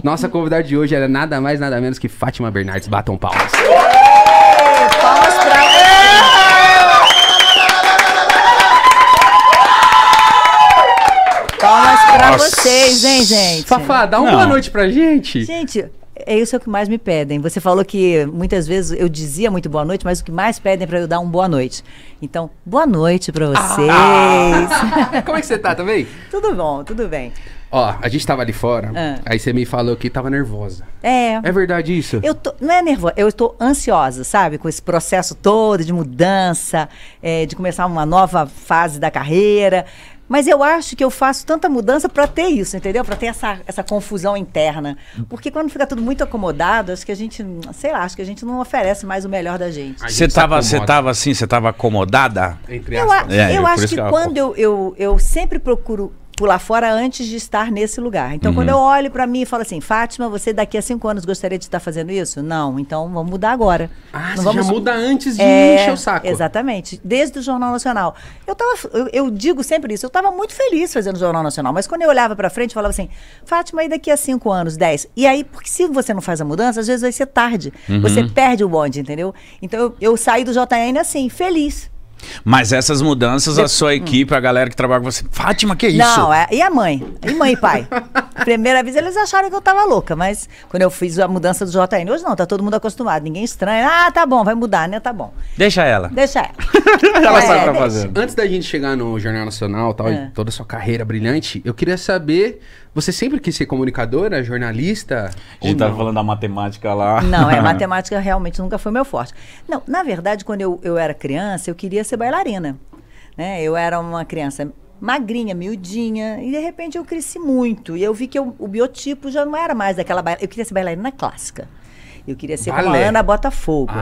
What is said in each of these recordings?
Nossa convidada de hoje era nada mais, nada menos que Fátima Bernardes. Batam palmas. Palmas pra... Palmas pra vocês, hein, gente? Fafá, dá uma boa noite pra gente. Gente, é isso que mais me pedem. Você falou que muitas vezes eu dizia muito boa noite, mas o que mais pedem é pra eu dar um boa noite. Então, boa noite pra vocês. Como é que você tá também? Tudo bom, tudo bem. Ó, a gente tava ali fora, aí você me falou que tava nervosa. É verdade isso? Não é nervosa, eu tô ansiosa, sabe? Com esse processo todo de mudança, de começar uma nova fase da carreira. Mas eu acho que eu faço tanta mudança para ter isso, entendeu? Para ter essa confusão interna. Porque quando fica tudo muito acomodado, acho que a gente, sei lá, acho que a gente não oferece mais o melhor da gente. Você tava assim, você tava acomodada? Entre aspas. Eu acho que quando eu sempre procuro pular fora antes de estar nesse lugar. Então, quando eu olho pra mim e falo assim, Fátima, você daqui a 5 anos gostaria de estar fazendo isso? Não, então vamos mudar agora. Você já muda antes de encher o saco. Exatamente. Desde o Jornal Nacional. Eu digo sempre isso, eu estava muito feliz fazendo o Jornal Nacional, mas quando eu olhava pra frente, eu falava assim, Fátima, e daqui a 5 anos, 10? E aí, porque se você não faz a mudança, às vezes vai ser tarde. Você perde o bonde, entendeu? Então, eu saí do JN assim, feliz. Mas essas mudanças, a sua equipe, a galera que trabalha com você... Fátima, que é isso? Não, e a mãe? E mãe e pai? Primeira vez eles acharam que eu tava louca, mas quando eu fiz a mudança do JN, hoje não, tá todo mundo acostumado, ninguém estranha. Ah, tá bom, vai mudar, né? Tá bom. Deixa ela. Deixa ela. Ela sabe o que tá fazendo. Antes da gente chegar no Jornal Nacional tal, e toda a sua carreira brilhante, eu queria saber, você sempre quis ser comunicadora, jornalista? A gente tava falando da matemática lá. Não, matemática realmente nunca foi meu forte. Não, na verdade, quando eu era criança, eu queria ser bailarina. Né? Eu era uma criança magrinha, miudinha, e de repente eu cresci muito. E eu vi que o biotipo já não era mais daquela bailarina. Eu queria ser bailarina clássica. Eu queria ser como a Ana Botafogo.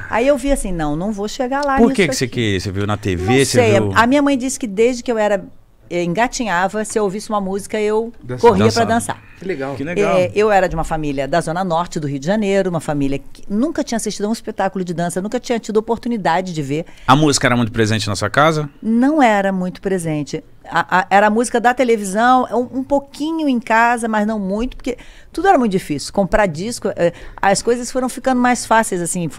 Aí eu vi assim, não vou chegar lá. Por que você viu na TV? Não sei. Viu... A minha mãe disse que desde que eu era engatinhava, se eu ouvisse uma música, eu corria para dançar. Que legal. Que legal. Eu era de uma família da Zona Norte do Rio de Janeiro, uma família que nunca tinha assistido a um espetáculo de dança, nunca tinha tido oportunidade de ver. A música era muito presente na sua casa? Não era muito presente. Era a música da televisão, um pouquinho em casa, mas não muito, porque tudo era muito difícil. Comprar disco, as coisas foram ficando mais fáceis, assim,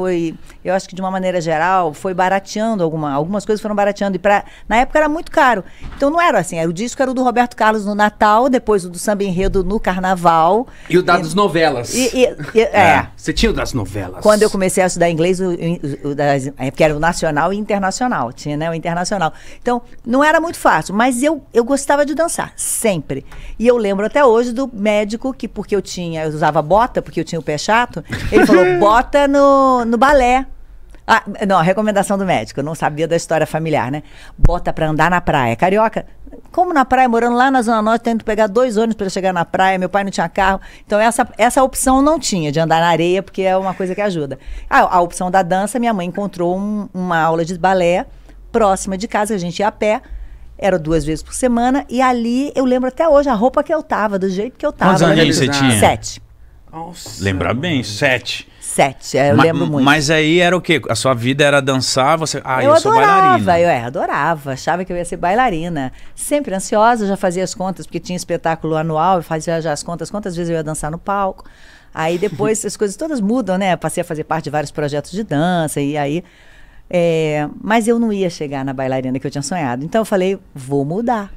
eu acho que de uma maneira geral, foi barateando algumas coisas foram barateando, e na época era muito caro. Então não era assim, o disco era o do Roberto Carlos no Natal, depois o do Samba Enredo no Carnaval. E o das novelas. Você tinha o das novelas. Quando eu comecei a estudar inglês, porque era o nacional e internacional, tinha, né, o internacional. Então, não era muito fácil, mas eu gostava de dançar, sempre. E eu lembro até hoje do médico que, porque eu usava bota, porque eu tinha o pé chato, ele falou, bota no balé. Não, a recomendação do médico, eu não sabia da história familiar, né? Bota pra andar na praia. Carioca, como na praia, morando lá na Zona Norte, tendo que pegar 2 ônibus para chegar na praia, meu pai não tinha carro. Então essa opção não tinha, de andar na areia, porque é uma coisa que ajuda. A opção da dança, minha mãe encontrou uma aula de balé próxima de casa, a gente ia a pé, era 2 vezes por semana, e ali eu lembro até hoje a roupa que eu tava, do jeito que eu tava. Quantos anos você tinha? 7. Nossa. Lembra bem, 7. 7, eu lembro muito. Mas aí era o quê? A sua vida era dançar, você... eu sou bailarina. Eu adorava, achava que eu ia ser bailarina. Sempre ansiosa, já fazia as contas, porque tinha espetáculo anual, eu fazia já as contas, quantas vezes eu ia dançar no palco. Aí depois as coisas todas mudam, né? Passei a fazer parte de vários projetos de dança, e aí... mas eu não ia chegar na bailarina que eu tinha sonhado. Então eu falei, vou mudar.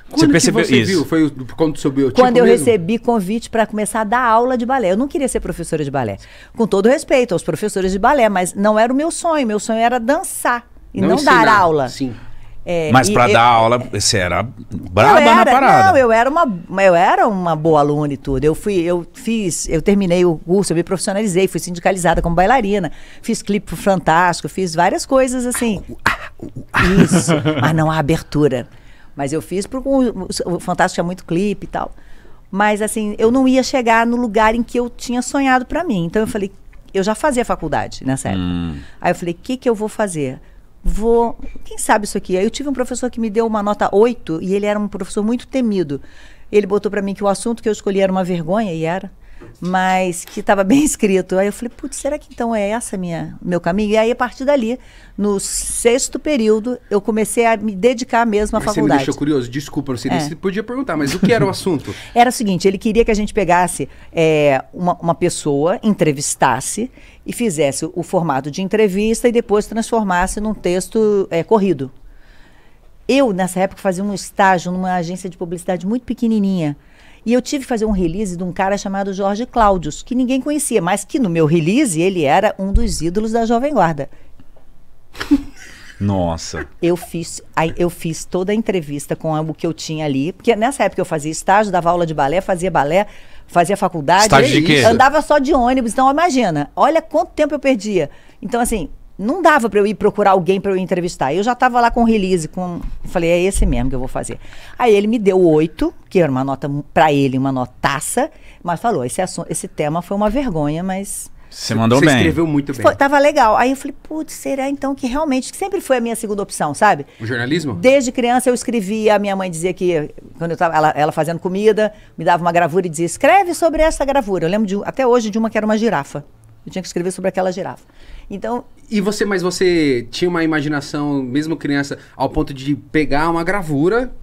Quando você viu? Foi quando subiu o tipo Quando eu mesmo? recebi convite para começar a dar aula de balé. Eu não queria ser professora de balé. Com todo respeito aos professores de balé, mas não era o meu sonho. Meu sonho era dançar e não dar aula. Sim. Mas para dar aula, você era braba na parada. Não, eu era uma boa aluna e tudo. Eu terminei o curso, eu me profissionalizei, fui sindicalizada como bailarina, fiz clipe pro Fantástico, fiz várias coisas assim. Isso, mas não a abertura. Mas eu fiz porque o Fantástico tinha muito clipe e tal. Mas assim, eu não ia chegar no lugar em que eu tinha sonhado para mim. Então eu falei, eu já fazia faculdade nessa época. Aí eu falei, o que eu vou fazer? Quem sabe isso aqui? Aí eu tive um professor que me deu uma nota 8 e ele era um professor muito temido. Ele botou para mim que o assunto que eu escolhi era uma vergonha, e era. mas que estava bem escrito. Aí eu falei, putz, será que então é essa meu caminho? E aí, a partir dali, no 6º período, eu comecei a me dedicar mesmo à faculdade. Você me deixou curioso, desculpa, não sei nem se você podia perguntar, mas o que era o assunto? Era o seguinte, ele queria que a gente pegasse uma pessoa, entrevistasse e fizesse o formato de entrevista e depois transformasse num texto corrido. Eu, nessa época, fazia um estágio numa agência de publicidade muito pequenininha. E eu tive que fazer um release de um cara chamado Jorge Cláudios, que ninguém conhecia, mas que no meu release ele era um dos ídolos da Jovem Guarda. Nossa. Eu fiz toda a entrevista com o que eu tinha ali, porque nessa época eu fazia estágio, dava aula de balé, fazia faculdade. Estágio de quê? Andava só de ônibus, então imagina, olha quanto tempo eu perdia. Então assim, não dava para eu ir procurar alguém para eu entrevistar. Eu já estava lá com o release, falei, é esse mesmo que eu vou fazer. Aí ele me deu 8, que era uma nota, para ele, uma notaça, mas falou, esse tema foi uma vergonha, mas... Você mandou bem. Você escreveu muito bem. Tava legal. Aí eu falei, putz, será então que realmente, que sempre foi a minha segunda opção, sabe? O jornalismo? Desde criança eu escrevia, a minha mãe dizia que, quando eu tava, ela fazendo comida, me dava uma gravura e dizia, escreve sobre essa gravura. Eu lembro até hoje de uma que era uma girafa. Eu tinha que escrever sobre aquela girafa. Então... Mas você tinha uma imaginação, mesmo criança, ao ponto de pegar uma gravura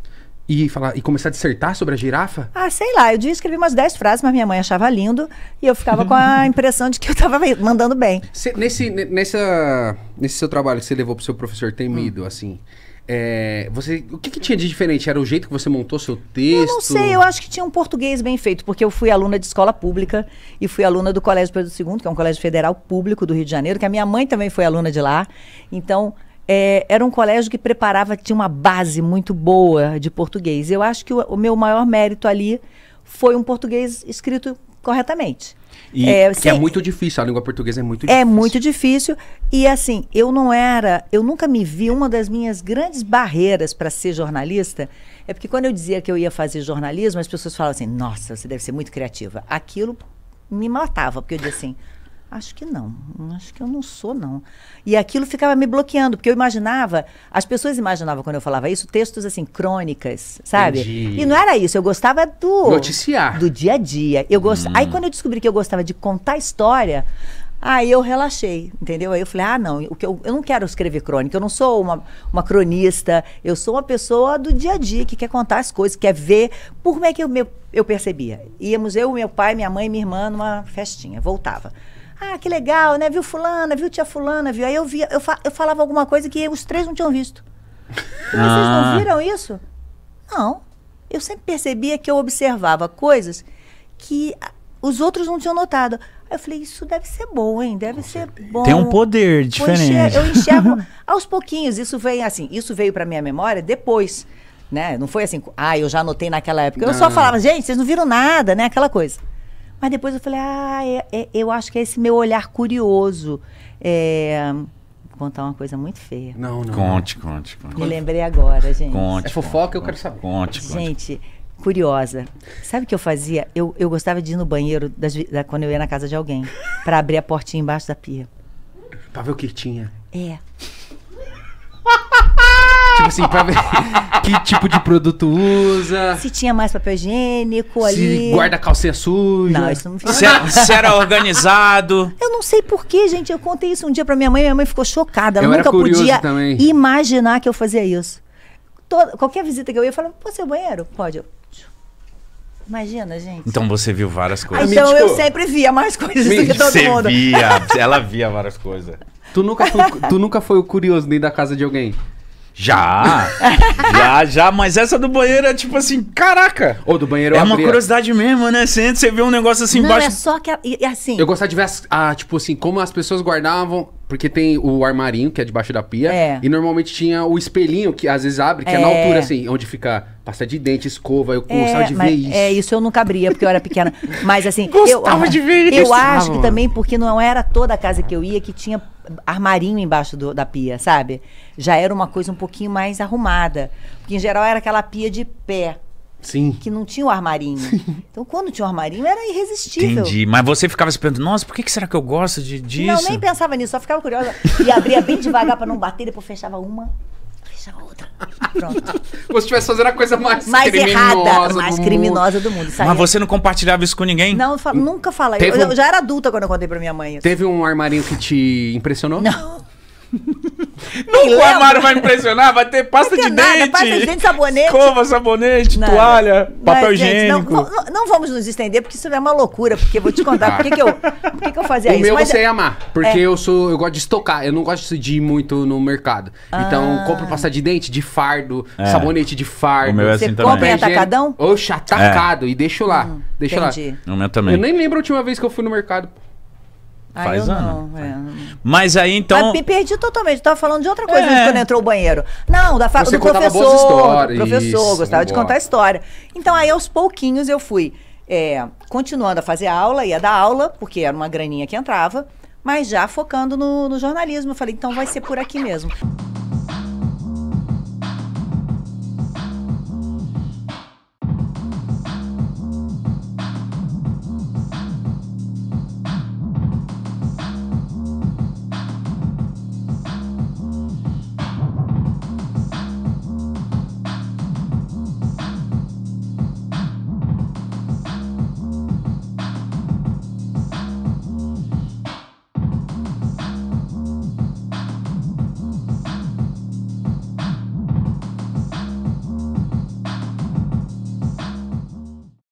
e começar a dissertar sobre a girafa? Ah, sei lá, eu devia escrever umas 10 frases, mas minha mãe achava lindo e eu ficava com a impressão de que eu estava mandando bem. Nesse seu trabalho que você levou pro seu professor Temido, assim, o que tinha de diferente? Era o jeito que você montou seu texto? Eu não sei, eu acho que tinha um português bem feito, porque eu fui aluna de escola pública e fui aluna do Colégio Pedro II, que é um colégio federal público do Rio de Janeiro, que a minha mãe também foi aluna de lá. Então, era um colégio que tinha uma base muito boa de português. Eu acho que o meu maior mérito ali foi um português escrito corretamente. Que é muito difícil, a língua portuguesa é muito difícil. É muito difícil. E assim, eu nunca me vi, uma das minhas grandes barreiras para ser jornalista, é porque quando eu dizia que eu ia fazer jornalismo, as pessoas falavam assim, nossa, você deve ser muito criativa. Aquilo me matava, porque eu dizia assim, acho que não, acho que eu não sou, não. E aquilo ficava me bloqueando, porque as pessoas imaginavam quando eu falava isso, textos assim, crônicas, sabe? Entendi. E não era isso, eu gostava noticiar. Do dia a dia. Aí quando eu descobri que eu gostava de contar história, aí eu relaxei, entendeu? Aí eu falei, não, eu não quero escrever crônica, eu não sou uma cronista, eu sou uma pessoa do dia a dia, que quer contar as coisas, quer ver. Como é que eu percebia? Íamos eu, meu pai, minha mãe e minha irmã numa festinha, voltava. Ah, que legal, né? Viu fulana, viu tia fulana, viu? Aí eu falava alguma coisa que os 3 não tinham visto. Vocês não viram isso? Não. Eu sempre percebia que eu observava coisas que os outros não tinham notado. Aí eu falei, isso deve ser bom, hein? Deve ser bom. Tem um poder diferente. Eu enxergo aos pouquinhos. Isso veio pra minha memória depois, né? Não foi assim, eu já anotei naquela época. Eu só falava, gente, vocês não viram nada, né? Aquela coisa. Mas depois eu falei, eu acho que é esse meu olhar curioso. Vou contar uma coisa muito feia. Não. Conte. Me lembrei agora, gente. Conte. É fofoca, eu quero saber. Conte. Gente, curiosa. Sabe o que eu fazia? Eu gostava de ir no banheiro quando eu ia na casa de alguém, para abrir a portinha embaixo da pia. Pra ver o que tinha. Tipo assim, pra ver que tipo de produto usa. Se tinha mais papel higiênico ali. Se guarda a calcinha suja. Não, isso não fiz. Se era organizado. Eu não sei porquê, gente. Eu contei isso um dia pra minha mãe ficou chocada. Ela Eu nunca era curioso podia também. imaginar que eu fazia isso. Qualquer visita que eu ia, eu falava, pode ser o banheiro? Pode. Imagina, gente. Então você viu várias coisas. Então eu sempre via mais coisas do que todo mundo. Ela via várias coisas. Tu nunca foi o curioso dentro da casa de alguém? Já, mas essa do banheiro é tipo assim, caraca. Ou do banheiro é uma curiosidade mesmo, né? Você entra, você vê um negócio assim embaixo. Não, é só que, assim... Eu gostava de ver, tipo assim, como as pessoas guardavam... Porque tem o armarinho, que é debaixo da pia. E normalmente tinha o espelhinho, que às vezes abre, que é na altura, assim, onde fica pasta de dente, escova. Eu gostava de ver isso. Isso eu nunca abria, porque eu era pequena. Mas assim... Gostava de ver isso. Eu acho que também, porque não era toda a casa que eu ia que tinha armarinho embaixo da pia, sabe? Já era uma coisa um pouquinho mais arrumada. Porque, em geral, era aquela pia de pé. Sim. Que não tinha o armarinho. Então, quando tinha o armarinho, era irresistível. Entendi. Mas você ficava se perguntando, nossa, por que será que eu gosto disso? Não, nem pensava nisso, só ficava curiosa. E abria bem devagar pra não bater, depois fechava uma, fechava outra. Pronto. Como se estivesse fazendo a coisa mais errada, mais criminosa do mundo. Mas você não compartilhava isso com ninguém? Não, nunca fala. Eu já era adulta quando eu contei pra minha mãe isso. Teve um armarinho que te impressionou? Não. Não, o armário vai impressionar, vai ter pasta de dente. Pasta de dente, sabonete. Escova, sabonete, toalha, papel higiênico. Não vamos nos estender, porque isso é uma loucura, porque eu vou te contar por que eu fazia isso. O meu você ia amar, porque eu gosto de estocar, eu não gosto de ir muito no mercado. Então, compro pasta de dente de fardo, sabonete de fardo. O meu é assim também. Você compra em atacadão? Oxe, atacado, e deixo lá. Deixa lá. O meu também. Eu nem lembro a última vez que eu fui no mercado. Faz ano. Mas aí então. Me perdi totalmente. Eu tava falando de outra coisa quando entrou o banheiro. Não, do professor. Boas histórias. Do professor, gostava de contar história. Então aí aos pouquinhos eu fui continuando a fazer aula, ia dar aula, porque era uma graninha que entrava, mas já focando no jornalismo. Eu falei, então vai ser por aqui mesmo.